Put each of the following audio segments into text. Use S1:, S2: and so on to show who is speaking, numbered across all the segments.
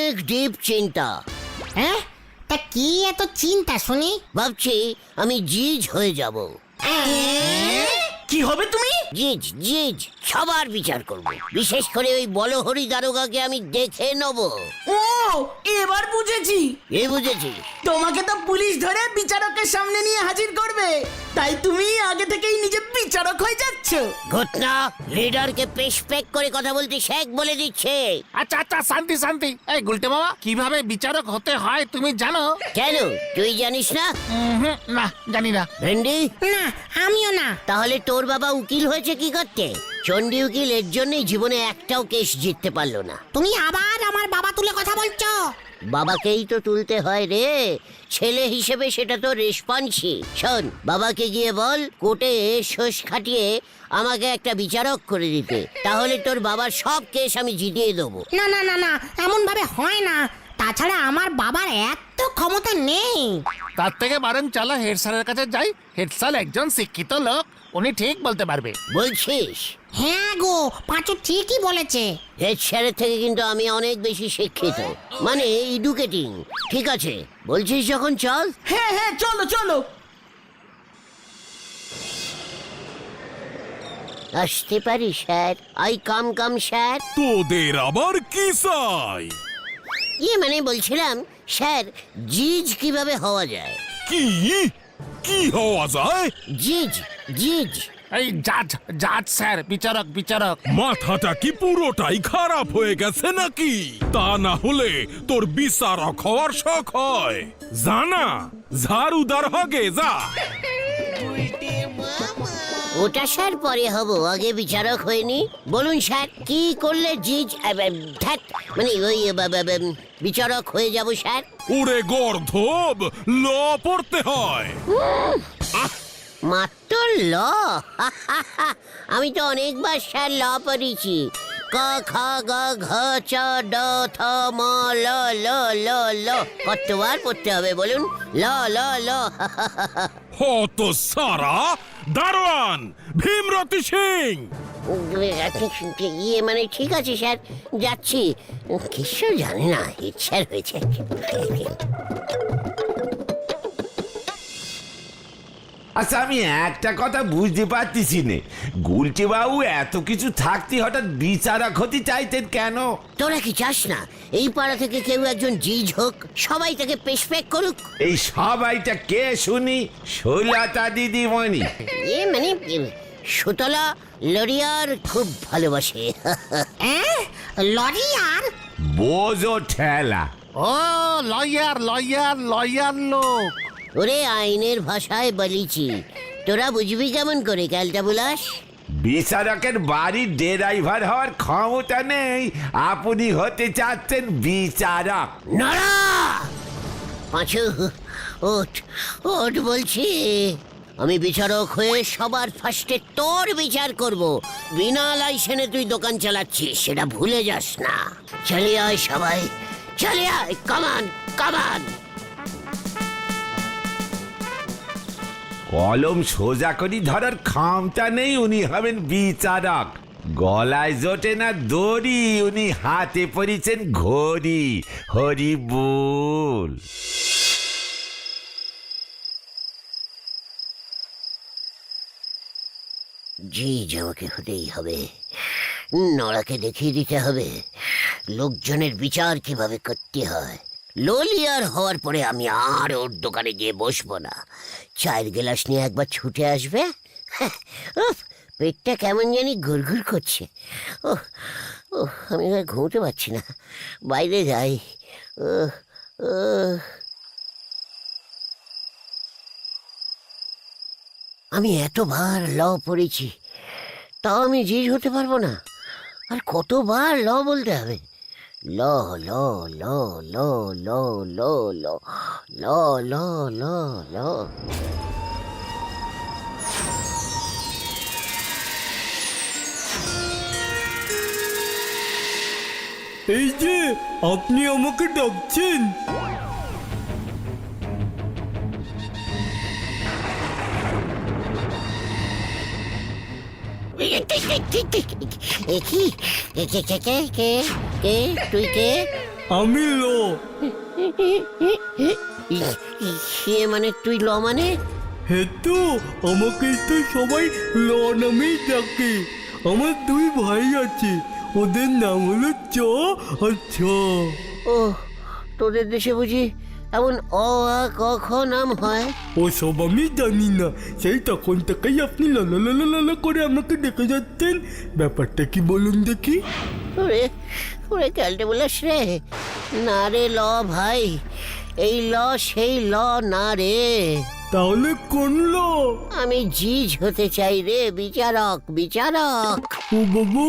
S1: অনেক ডিপ চিন্তা।
S2: হ্যাঁ, তা কি এত চিন্তা শুনি?
S1: ভাবছি আমি জিজ হয়ে যাব।
S3: কি হবে তুমি?
S1: জিজ জিজ সবার বিচার করব, বিশেষ করে ওই বলহরি দারোগাকে আমি দেখে নেব।
S3: ও, এবার বুঝেছি।
S1: এ বুঝেছি।
S3: তোমাকে তো পুলিশ ধরে বিচারকের সামনে নিয়ে হাজির করবে, তাই তুমি আগে থেকেই নিজে বিচারক হয়ে যাচ্ছ।
S1: ঘটনা লিডারকে পেশপেক করে কথা বলতে শেখ বলে দিচ্ছে।
S4: আচ্ছা আচ্ছা, শান্তি শান্তি। এই গুলটে মামা, কিভাবে বিচারক হতে হয় তুমি জানো?
S1: কেন তুই জানিস না?
S4: না, জানি না।
S1: ভেন্ডি?
S2: না, আমিও না।
S1: তাহলে তোর বাবা উকিল হয়েছে কি করতে? চন্ডী উকিল এর জন্যই জীবনে একটাও কেস জিততে পারলো না।
S2: তুমি আবার আমার বাবা তুলে কথা বলছো?
S1: বাবাকেই তো তুলতে হয় রে, ছেলে হিসেবে সেটা তো রেসপন্সি। শোন, বাবাকে গিয়ে বল কোর্টে শোষ খাটিয়ে আমাকে একটা বিচারক করে দিতে, তাহলে তোর বাবার সব কেস আমি জিতিয়ে দেবো।
S2: না না না না, এমন ভাবে হয় না। তাছাড়া আমার বাবার এত ক্ষমতা নেই।
S4: তার থেকে বরং চলো হেড স্যারের কাছে যাই। হেড স্যার একজন শিক্ষিত লোক, উনি ঠিক বলতে পারবে।
S1: বলছিস?
S2: হ্যাঁ গো, পাঁচু ঠিকই বলেছে।
S1: হেড স্যারের থেকে কিন্তু আমি অনেক বেশি শিক্ষিত, মানে এডুকেটিং। ঠিক আছে, বলছিস যখন চল।
S3: হ্যাঁ হ্যাঁ, চলো চলো।
S1: আসতে পারি স্যার? I come sir.
S5: তোদের আবার কি চাই?
S1: মানে বলছিলাম স্যার, জিজ কিভাবে হওয়া যায়?
S5: কি কি হওয়া যায়?
S1: জিজ জিজ
S4: এই জাজ জাজ স্যার, বিচারক বিচারক।
S5: মাথাটা কি পুরোটাই খারাপ হয়ে গেছে নাকি? তা না হলে তোর বিচারক হওয়ার শখ হয়? জানা ঝাড়ুদার হগে যা।
S1: ওটা স্যার পরে হব, আগে বিচারক হয়নি। বলুন স্যার, কি করলে জিজ ধ্যাৎ, মানে ওই বিচারক হয়ে যাব স্যার?
S5: ওরে গর্ধব, ল পড়তে হয়।
S1: মাত্র ল? আমি তো অনেকবার স্যার ল পড়েছি। ক খ গ ঘ চ ড থ ম ল ল ল ল। কতবার পড়তে হবে বলুন? ল ল ল।
S5: হত সারা দারোয়ান ভীমরতি সিং।
S1: মানে ঠিক আছে স্যার, যাচ্ছি। কিছু জানি না, ইচ্ছার হয়েছে।
S6: আচ্ছা, আমি একটা কথা বুঝতে পারতেছি নে, গুলটে বাবু এত কিছু থাকতে হঠাৎ বিচারক হতে চাইতেন কেন?
S1: তোরা কি চাস না এই পাড়া থেকে কেউ একজন জিজ হোক, সবাই তাকে পেশপেক করুক?
S6: এই সবাইটা কে শুনি? শৈলতা দিদিমণি?
S1: মানে সুতলা লরিয়ার খুব ভালোবাসে।
S2: লরিয়ার?
S6: বোঝো ঠেলা।
S4: ও লয়ার লয়ার লয়ার লোক।
S1: ওরে আইনের ভাষায় বলিছি, তোরা বুঝবি কেমন করে ক্যালটা বুলাস?
S6: বিচারকের বাড়ির ড্রাইভার হওয়ার ক্ষমতা নেই, আপনি হতে চাচ্ছেন বিচারক?
S1: নড়া! পাঁচু, ওঠ ওঠ বলছি। আমি বিচারক হয়ে সবার ফার্স্টে তোর বিচার করব। বিনা লাইসেন্সে তুই দোকান চালাচ্ছিস, সেটা ভুলে যাস না। চলে আয় সবাই, চলে আয়, কামান কামান।
S6: কলম সোজা করি ধরার ক্ষমতা নেই, উনি হবেন বিচারক। গলায় জোটে না দড়ি, উনি হাতে পরিছেন ঘড়ি। হরি বল।
S1: জিজ আমাকে হতেই হবে। নড়াকে দেখিয়ে দিতে হবে লোকজনের বিচার কিভাবে করতে হয়। লোলিয়ার হওয়ার পরে আমি আর ওর দোকানে গিয়ে বসবো না। চায়ের গ্লাস নিয়ে একবার ছুটে আসবে। উফ, পেটটা কেমন জানি ঘুরঘুর করছে। ওহ ওহ, আমি আর ঘুমোতে পারছি না, বাইরে যাই। আমি এতবার ল পড়েছি, তাও আমি জিজ হতে পারবো না। আর কতবার ল বলতে হবে? ল ল ল ল ল ল ল ল ল ল ল।
S7: এই যে আপনি আমাকে ডাকছেন?
S1: তুই কে?
S7: আমি ল।
S1: সে মানে তুই ল মানে?
S7: হেতু আমাকে তো সবাই ল নামেই ডাকে। আমার দুই ভাই আছে, ওদের নাম হলো চ আর ছ।
S1: ও, তোদের দেশে বুঝি এমন অ আ ক খ নাম হয়?
S7: ওসব আমি জানি না, সেই তখন থেকেই আপনি লালা করে আমাকে ডেকে যাচ্ছেন। ব্যাপারটা কি বলুন দেখি?
S1: ওরে ওরে ক্যালটে বলিস রে। না রে ল ভাই, এই ল সেই ল না রে।
S7: তাহলে কোন ল?
S1: আমি জিজ হতে চাই রে, বিচারক বিচারক।
S7: ও বাবা,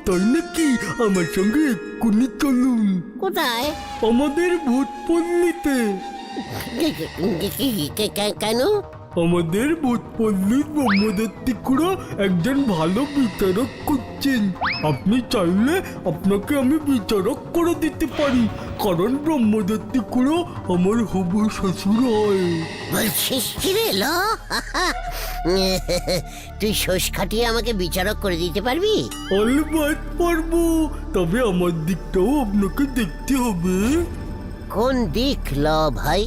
S7: তাই নাকি? আমার সঙ্গে এক্ষুনি চলুন
S1: কোথায়?
S7: আমাদের ভূত পল্লীতে।
S1: কেন?
S7: আমাদের ভূত পল্লীর ব্রহ্মদত্তি খুড়ো একজন ভালো বিচারক করছেন। আপনি চাইলে আপনাকে আমি বিচারক করে দিতে পারি, কারণ ব্রহ্মদত্তি খুড়ো আমার হবু শ্বশুর হয়।
S1: বলছিস কি রে ল? তুই শোষ খাটিয়ে আমাকে বিচারক করে দিতে পারবি?
S7: অলবাদ পারবো, তবে আমার দিকটাও আপনাকে দেখতে হবে।
S1: কোন দিক ল ভাই?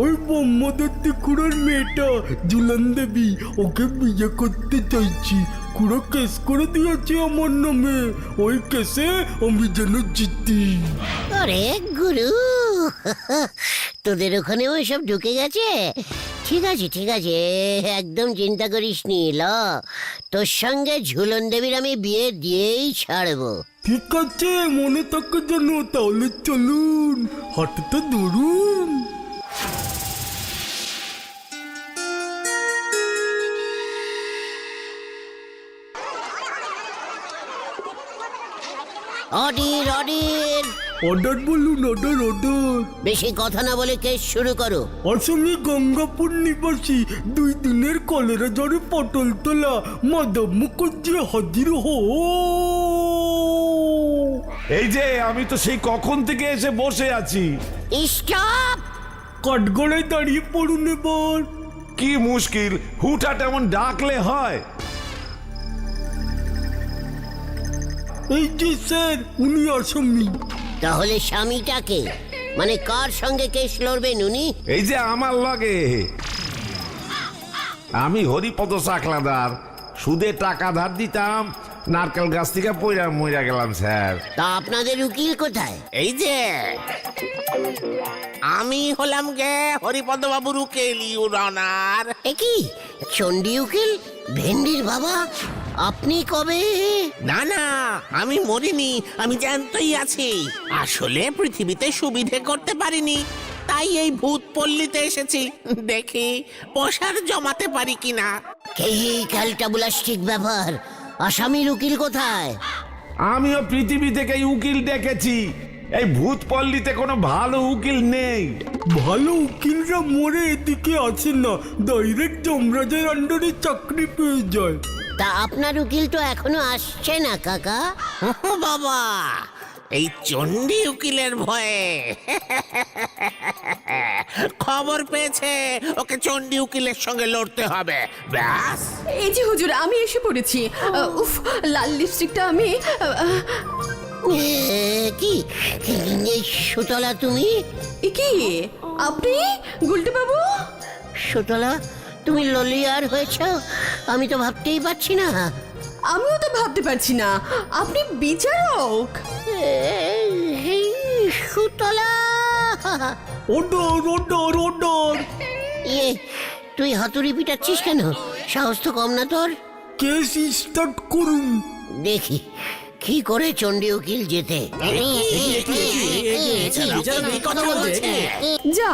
S7: ওই ব্রহ্মদত্তি খুড়োর মেয়েটা জুলান দেবী, ওকে বিয়ে করতে চাইছি। খুড়ো কেস করে দিয়েছে আমার নামে, ওই কেসে আমি যেন জিতি।
S1: আরে গুরু, তোদের ওখানেও এসব ঢুকে গেছে? ঠিক আছে ঠিক আছে, একদম চিন্তা করিস নি ল, তোর সঙ্গে ঝুলন দেবীর আমি বিয়ে দিয়েই ছাড়বো।
S7: ঠিক আছে, মনে থাকে যেন। তাহলে চলুন, হাঁটতে ধরুন।
S1: অডির অডির,
S7: অর্ডার বলুন, অর্ডার অর্ডার।
S1: বেশি কথা না বলে কেস শুরু করো।
S7: আসামি গঙ্গাপুর নিবাসী, 2 দিনের কলেরা জ্বরে পটল তোলা মাধব মুখর্জি হাজির হো।
S6: এই যে আমি তো সেই কখন থেকে এসে বসে আছি।
S1: স্টপ!
S7: কাঠগড়ায় দাঁড়িয়ে পড়ুন এবার।
S6: কি মুশকিল, হুটহাট এমন ডাকলে হয়?
S7: এই যে স্যার, উনি আসামি।
S1: তাহলে স্বামীটাকে, মানে কার সঙ্গে কেস লড়বেন উনি?
S6: এই যে আমার লগে, আমি হরিপদ সাকলাদার। সুদে টাকা ধার দিতাম, নারকেল গাছ থেকে পয়রা মইরা গেলাম স্যার।
S1: তা আপনাদের উকিল কোথায়?
S4: এই যে আমি হলাম গে হরিপদ বাবুর উকিল, ইউর অনার।
S1: এ কি চণ্ডী উকিল, ভেন্ডির বাবা? আপনি কবে?
S4: না না, আমি মরিনি, আমি জ্যান্তই আছি। আসলে পৃথিবীতে সুবিধে করতে পারিনি, তাই এই ভূত পল্লীতে এসেছি, দেখি পয়সার জমাতে পারি কিনা।
S1: এই ক্যালটাবুলাস্টিক ব্যাপার। আসামির উকিল কোথায়?
S6: আমিও পৃথিবী থেকে উকিল ডেকেছি, এই ভূত পল্লীতে কোনো ভালো উকিল নেই।
S7: ভালো উকিলরা মরে এদিকে আসে না, ডাইরেক্ট যমরাজের আন্ডারে চাকরি পেয়ে যায়।
S1: তা আপনার উকিল তো এখনো আসছে না কাকা।
S4: বাবা, এই চণ্ডী উকিলের ভয়ে খবর পেয়েছে ওকে চণ্ডী উকিলের সঙ্গে লড়তে হবে, ব্যাস।
S8: এই যে হুজুর, আমি এসে পড়েছি। উফ, লাল লিপস্টিকটা আমি
S1: কি এই সুতলা তুমি?
S8: এ কি আপনি গুলটে বাবু?
S1: সুতলা, তুমি ললিয়ার হয়েছ? আমি তো ভাবতেই পারছি না।
S8: আমিও তো ভাবতে পারছি না, আপনি বিচারক?
S1: এই সুতলা,
S7: অর্ডার অর্ডার অর্ডার।
S1: ইয়ে, তুই হাতুড়ি পিটাচ্ছিস কেন? সাহস তো কম না তোর?
S7: কেস স্টার্ট করুন।
S1: দেখি কি করে চণ্ডী উকিল যেতে।
S8: যা,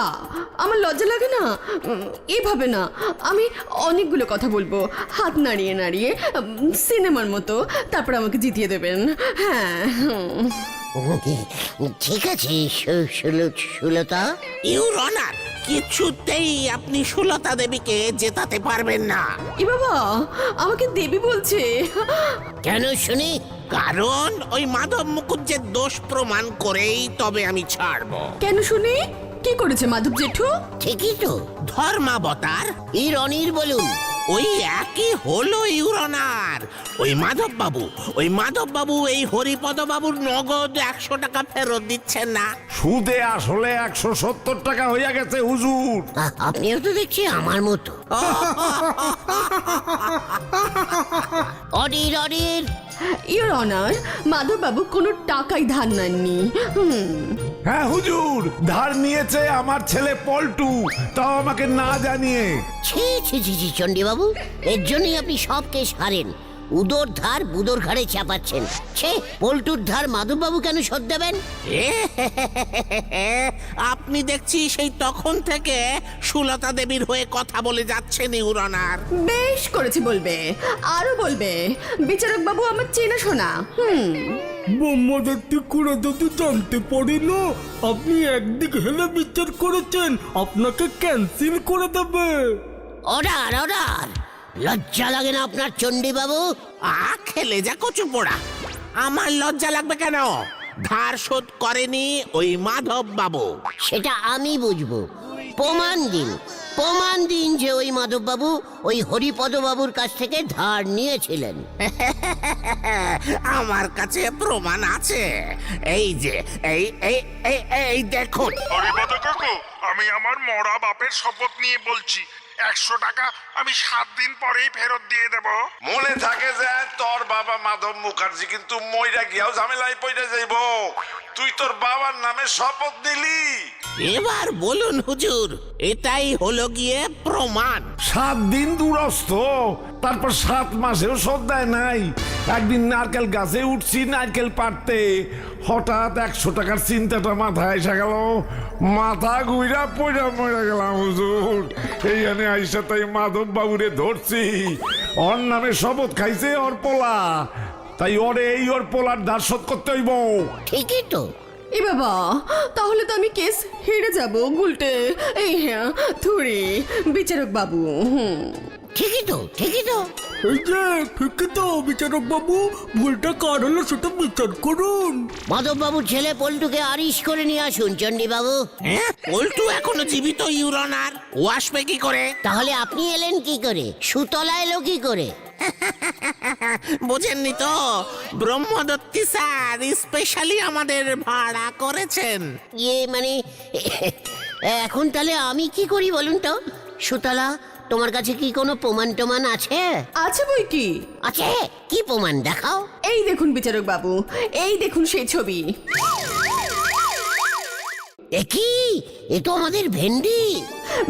S8: আমার লজ্জা লাগে না? এভাবে না, আমি অনেকগুলো কথা বলবো, হাত নাড়িয়ে নাড়িয়ে, সিনেমার মতো, তারপর আমাকে জিতিয়ে দেবেন। হ্যাঁ,
S1: ঠিক আছে সুলতা।
S4: ইউর অনার, কিছুতেই আপনি সুলতা দেবীকে জেতাতে পারবেন না।
S8: এ বাবা, আমাকে দেবী বলছে?
S1: কেন শুনি?
S4: কারণ ওই মাধব মুকুজ্জের দোষ প্রমাণ করেই তবে আমি ছাড়বো।
S8: কেন শুনি? কি করেছে মাধব জেঠু?
S1: ঠিকই তো,
S4: ধর্মাবতার।
S1: ইর অনির বলুন,
S4: ওই একই হলো ইউরনার। ওই মাধব বাবু এই হরিপদ বাবুর নগদ 100 টাকা ফেরত দিচ্ছেন না।
S6: সুদে আসলে 170 টাকা হইয়া গেছে হুজুর।
S1: আপনিও তো দেখছি আমার মতো। অডির অডির।
S8: ইওর অনার, মাধববাবু কোনো টাকাই ধার নেননি।
S6: হ্যাঁ হুজুর, ধার নিয়েছে আমার ছেলে পল্টু, তাও আমাকে না জানিয়ে।
S1: ছি ছি ছি ছি চণ্ডীবাবু, এর জন্যই আপনি সব কেস হারেন। উদর ধার বুদর ঘাড়ে চাপাচ্ছেন। ছে, পল্টুর ধার মাধববাবু কেন শোধ দেবেন?
S4: আপনি দেখছি সেই তখন থেকে সুলতা দেবীর হয়ে কথা বলে যাচ্ছেন ইউরনার।
S8: বেশ করেছে বলবে, আরো বলবে। বিচারক বাবু আমার চেনাশোনা।
S7: ব্রহ্মদত্তি কুড়ো যদি জানতে পারি না আপনি একদিক হেলে বিচার করেছেন, আপনাকে ক্যান্সেল করে দেবে।
S1: Order order. লজ্জা লাগে না আপনার চণ্ডীবাবু?
S4: খেলে যা কচু পোড়া। আমার লজ্জা লাগবে কেন? ধার শোধ করেনি ওই মাধব বাবু।
S1: সেটা আমি বুঝবো। প্রমাণ দিন যে ওই মাধববাবু ওই হরিপদ বাবুর কাছ থেকে ধার নিয়েছিলেন।
S4: আমার কাছে প্রমাণ আছে। এই যে এই এই এই এই দেখুন।
S5: হরিপদ কাকু, আমি আমার মরা বাপের শপথ নিয়ে বলছি, 100 টাকা আমি 7 দিন পরেই ফেরত দিয়ে দেব।
S6: মনে থাকে যে তোর বাবা মাধব মুখার্জি কিন্তু মইরা গিয়াও ঝামেলায় পড়ে যাইব। তুই তোর বাবার নামে শপথ নিলি।
S4: এবার বলুন হুজুর, এটাই হলো গিয়ে প্রমাণ।
S6: 7 দিন দূরস্থ, তারপর 7 মাসেও শোধ দেয় নাই। একদিন নারকেল গাছে উঠছি নারকেল পাড়তে, হঠাৎ 100 টাকার চিন্তাটা মাথায় এসে গেল। মাথা ঘুইরা পয়রা মরে গেলাম হুজুর। এইখানে আইসা তাই মাধব বাবুরে ধরছি। ওর নামে শপথ খাইছে ওর পোলা, তাই ওরে এই ওর পোলার ধার শোধ করতে হইব।
S1: ঠিকই তো।
S8: এ বাবা, তাহলে তো আমি কেস হেরে যাব গুলটে। এই হ্যাঁ থুড়ি বিচারক বাবু।
S1: ঠিকই তো।
S7: এই যে ঠিকই তো বিচারক বাবু, ভুলটা কার হলো সেটা বিচার করুন।
S1: মাধববাবুর ছেলে পল্টুকে আরিশ করে নিয়ে আসুন চণ্ডীবাবু।
S4: পল্টু এখনো জীবিত ইউরনার, ও আসবে কি করে?
S1: তাহলে আপনি এলেন কি করে? সুতলা এলো কি করে?
S4: বোঝেননি তো, ব্রহ্মদত্তি স্যার স্পেশালি আমাদের ভাড়া করেছেন।
S1: মানে এখন তাহলে আমি কি করি বলুন তো? সুতলা, তোমার কাছে কি কোনো প্রমাণ আছে?
S8: আছে বই কি?
S1: আছে? কি প্রমাণ দেখাও।
S8: এই দেখুন বিচারক বাবু, এই দেখুন সেই ছবি।
S1: কি? এ তো আমাদের ভেন্ডি।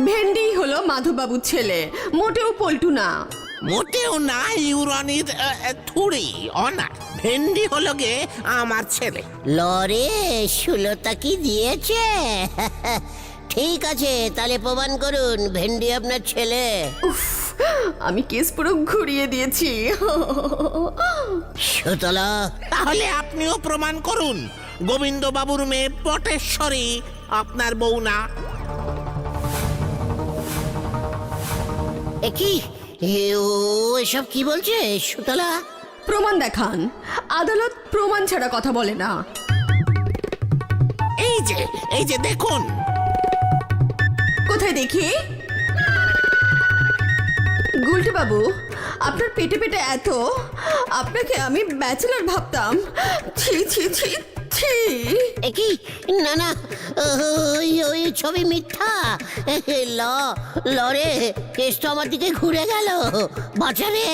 S8: ভেন্ডি হলো মাধববাবুর ছেলে, মোটেও পল্টু না।
S4: মোটেও না ইউরনির থুড়ি অনা। ভেন্ডি হলো গে আমার ছেলে।
S1: লরে সুলতা কি দিয়েছে? ঠিক আছে, তাহলে প্রমাণ করুন ভেন্ডি আপনার ছেলে।
S8: উফ, আমি কেস পুরো ঘুরিয়ে দিয়েছি।
S1: সুতলা,
S4: তাহলে আপনিও প্রমাণ করুন গোবিন্দ বাবুর মেয়ে পটেশ্বরী আপনার বউ না।
S1: কি ও এসব কি বলছে সুতলা?
S8: প্রমাণ দেখান। আদালত প্রমাণ ছাড়া কথা বলে না।
S4: এই যে দেখুন।
S8: কোথায় দেখি? গুলটে বাবু, আপনার পেটে পেটে এত, আপনাকে আমি ব্যাচেলর ভাবতাম। ছি ছি ছি ছি।
S1: কি? না ওই ছবি মিথ্যা। লরে কেস তো আমার দিকে ঘুরে গেল। বাঁচারে।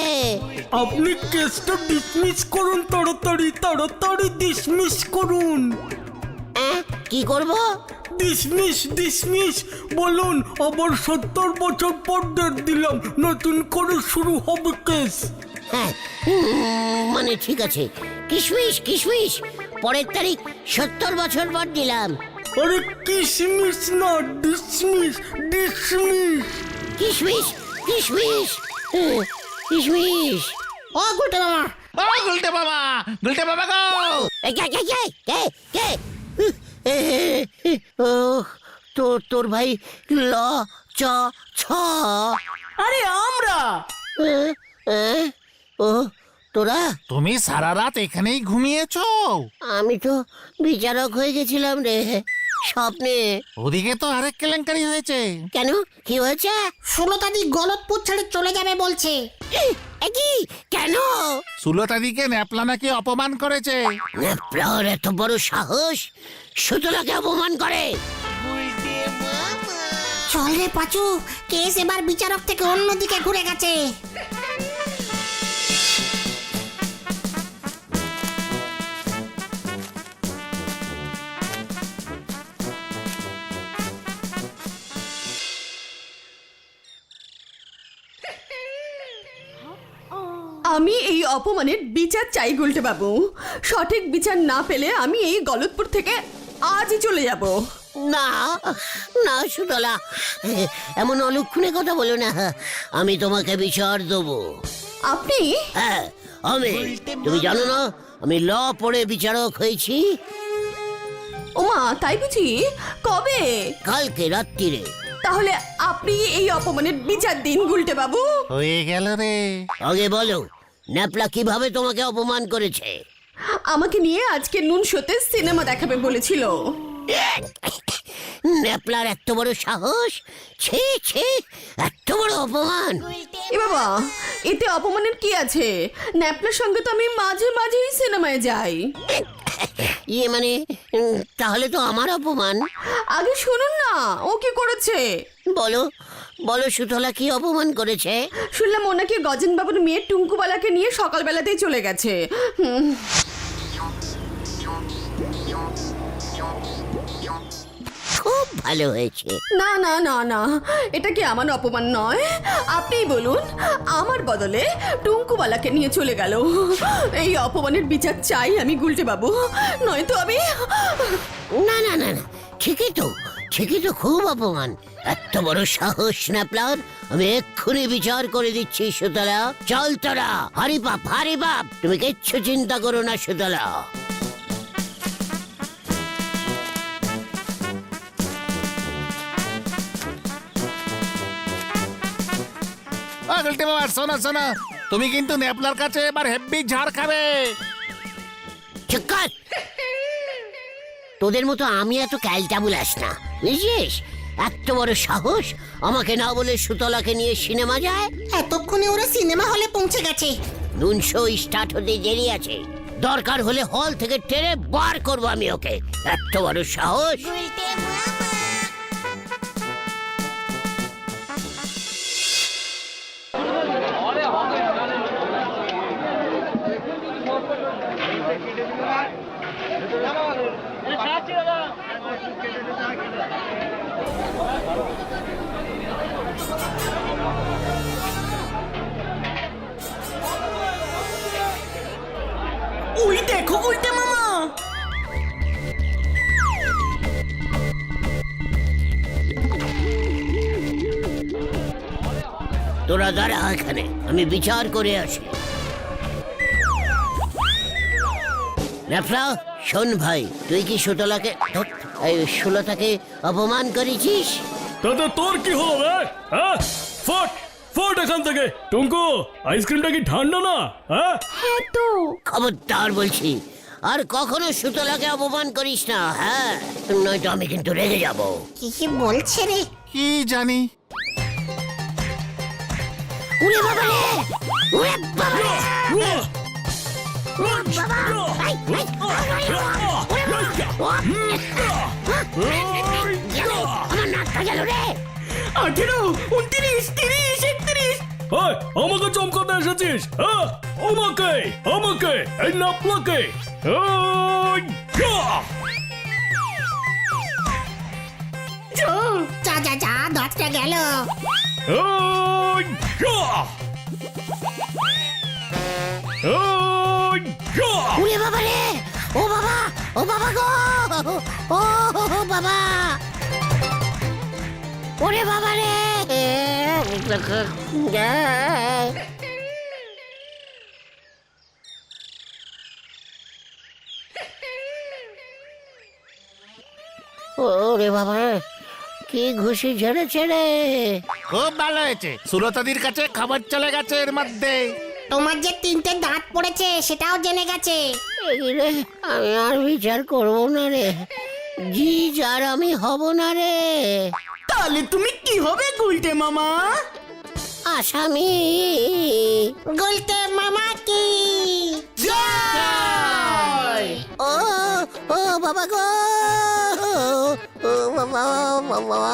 S7: আপনি কেসটা ডিসমিস করুন, তাড়াতাড়ি ডিসমিস করুন।
S1: কি করব?
S7: ডিসমিস বলুন। আবার 70 বছর পর ডেট দিলাম, নতুন করে শুরু হবে কেস।
S1: হ্যাঁ, মানে ঠিক আছে। কিশমিশ পরের তারিখ 70 বছর পর দিলাম।
S7: আরে কিশমিশ না, ডিসমিস।
S1: কিশমিশ।
S2: ও গুলটে মামা,
S4: গুলটে বাবা গো।
S1: কে? ও তোর ভাই ল চ ছ।
S3: আরে আমরা।
S1: ও তোরা?
S9: তুমি সারা রাত এখানেই ঘুমিয়েছো?
S1: আমি তো বিচারক হয়ে গেছিলাম রে। স্বপ্নে।
S9: ওদিকে তো আরেক কেলেঙ্কারি হয়েছে।
S1: কেন, কি হয়েছে?
S2: সুলতাদি গলতপুর ছেড়ে চলে যাবে বলছে।
S1: কি, কেন?
S9: সুলতাদিকে ন্যাপলা নাকি অপমান করেছে।
S1: নেপলার এত বড় সাহস সুতলাকে অপমান করে?
S2: চল রে পাচু, কেস এবার বিচারক থেকে অন্যদিকে ঘুরে গেছে।
S8: আমি এই অপমানের বিচার চাই গুলটে বাবু। সঠিক বিচার না পেলে আমি এই গলতপুর থেকে আজই চলে যাব।
S1: না না সুতলা, এমন অলক্ষণে কথা বলো না। আমি তোমাকে বিচার দেবো।
S8: আপনি?
S1: হ্যাঁ আমি। তুমি জানো না আমি ল পড়ে বিচারক হয়েছি?
S8: ওমা, তাই বুঝি? কবে?
S1: কালকে রাত্রিরে।
S8: তাহলে আপনি এই অপমানের বিচার দিন গুলটে বাবু।
S9: হয়ে গেল রে।
S1: আগে বলো, ন্যাপলা কিভাবে তোমাকে অপমান করেছে?
S8: আমাকে নিয়ে আজকে নুন শোতে সিনেমা দেখাবে বলেছিল।
S1: ন্যাপলার এত বড় সাহস! ছি ছি, এত বড় অপমান!
S8: এ বাবা, এতে অপমানের কি আছে? ন্যাপলার সঙ্গে তো আমি মাঝে মাঝেই সিনেমায় যাই।
S1: ইয়ে মানে, তাহলে তো আমার অপমান।
S8: আগে শুনুন না, ও কি করেছে।
S1: বলো বলো সুতলা কি অপমান করেছে?
S8: শুনলাম ও নাকি গজেন বাবুর মেয়ে টুঙ্কুবালাকে নিয়ে সকালবেলাতেই চলে গেছে।
S1: খুব ভালো হয়েছে।
S8: না না না না, এটা কি আমার অপমান নয়? আপনিই বলুন, আমার বদলে টুঙ্কুবালাকে নিয়ে চলে গেল। এই অপমানের বিচার চাই আমি গুলটে বাবু, নয়তো আমি।
S1: না না না না, ঠিকই তো, ঠিকই তো, খুব অপমান। এত বড় সাহস ন্যাপলার! আমি এক্ষুনি বিচার করে দিচ্ছি সুতলা। চল তোরা, হারি বাপ হারি বাপ, তুমি কিচ্ছু চিন্তা করো না সুতলা।
S9: গুলটে বাবা, শোনো শোনো, তুমি কিন্তু ন্যাপলার কাছে এবার হেব্বি ঝাড় খাবে।
S1: চুপ কর! তোদের মতো আমি এত ক্যালটা বুলাস না, বুঝছিস? এত বড় সাহস আমাকে না বলে সুতলাকে নিয়ে সিনেমা যায়?
S2: এতক্ষণে ওরা সিনেমা হলে পৌঁছে গেছে।
S1: নুন শো স্টার্ট হতে দেরি আছে। দরকার হলে হল থেকে টেনে বার করবো আমি ওকে। এত বড় সাহস!
S3: ওই দেখো উল্টে মামা।
S1: তোরা দাঁড়া এখানে, আমি বিচার করে আসি। ন্যাপলা, শোন ভাই, তুই কি সুতলাকে সুলতাকে অপমান করেছিস?
S7: তাতে তোর কি হলো রে? হ্যাঁ, ফট ফট এখান থেকে। টুঙ্কু, আইসক্রিমটা কি ঠান্ডা না? হ্যাঁ
S8: হ্যাঁ তো।
S1: খবরদার বলছি, আর কখনো সুতলাকে অপমান করিস না। হ্যাঁ, নয়তো আমি কিন্তু রেগে যাব।
S2: কি বলছে রে?
S9: কি জানি।
S1: উড়ে বাবা রে! উড়ে বাবা রে! আমার নাকটা গেল রে!
S3: 18, 29, 30, 31।
S7: এই, আমাকে চমকাতে এসেছিস? হ্যাঁ, আমাকে আমাকে এই নাপলাকে। এই, যা!
S2: যা যা যা, দশটা গেল।
S7: এই, যা! এই, যা!
S1: উড়ে বাবা রে! ও বাবা, ও বাবা গো! ও বাবা! ওরে বাবা রে! ওরে বাবা, কি ঘুষি ঝেড়েছে রে!
S9: খুব ভালো হয়েছে, সুলতাদির কাছে খবর চলে গেছে এর মধ্যে।
S2: তোমার যে 3টে দাঁত পড়েছে সেটাও জেনে গেছে।
S1: এই রে, আমি আর বিচার করবো না রে। জিজ আর আমি হব না রে,
S3: তাহলে তুমি কি হবে গুলটে মামা?
S1: আসামি।
S2: গুলতে মামা কি
S1: ও ও বাবা গো, ও বাবা বাবা